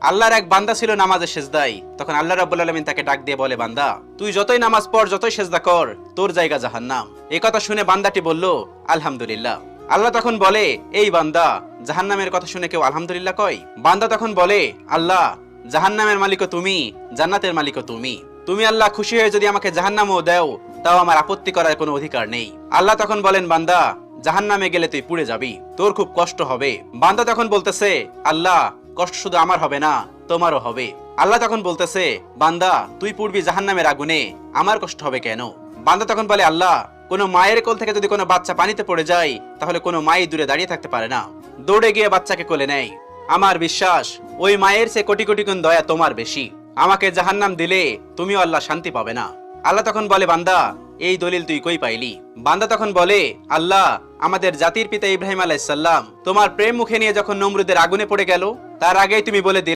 আল্লাহর এক বান্দা ছিল নামাজে সেজদায়। তখন আল্লাহ রাব্বুল আলামিন তাকে ডাক দিয়ে বলে, বান্দা তুই যতই নামাজ পড়, যতই সেজদা কর, তোর জায়গা জাহান্নাম। এই কথা শুনে বান্দাটি বলল, আলহামদুলিল্লাহ। আল্লাহ তখন বলে, এই বান্দা, জাহান্নামের কথা শুনে কেউ আলহামদুলিল্লাহ কয়? বান্দা তখন বলে, আল্লাহ, জাহান্নামের মালিকও তুমি, জান্নাতের মালিকও তুমি। তুমি আল্লাহ খুশি হয়ে যদি আমাকে জাহান্নামও দাও, তাও আমার আপত্তি করার কোনো অধিকার নেই। আল্লাহ তখন বলেন, বান্দা, জাহান্নামে গেলে তুই পুড়ে যাবি, তোর খুব কষ্ট হবে। বান্দা তখন বলতেছে, আল্লাহ, কষ্ট শুধু আমার হবে না, তোমারও হবে। আল্লাহ তখন বলতেছে, বান্দা, তুই পুড়বি জাহান্নামের আগুনে, আমার কষ্ট হবে কেন? বান্দা তখন বলে, আল্লাহ, কোনো মায়ের কোল থেকে যদি কোনো বাচ্চা পানিতে পড়ে যায়, তাহলে কোনো মাই দূরে দাঁড়িয়ে থাকতে পারে না, দৌড়ে গিয়ে বাচ্চাকে কোলে নেয়। আমার বিশ্বাস, ওই মায়ের চেয়ে কোটি কোটি গুণ দয়া তোমার বেশি। আমাকে জাহান্নাম দিলে তুমিও আল্লাহ শান্তি পাবে না। আল্লাহ তখন বলে, বান্দা, এই দলিল তুই কই পাইলি? বান্দা তখন বলে, আল্লাহ, আমাদের জাতির পিতা ইব্রাহিম আলাইহিস সালাম তোমার প্রেম মুখে নিয়ে যখন নমরুদের আগুনে পড়ে গেল, তার আগেই তুমি বলে দিলে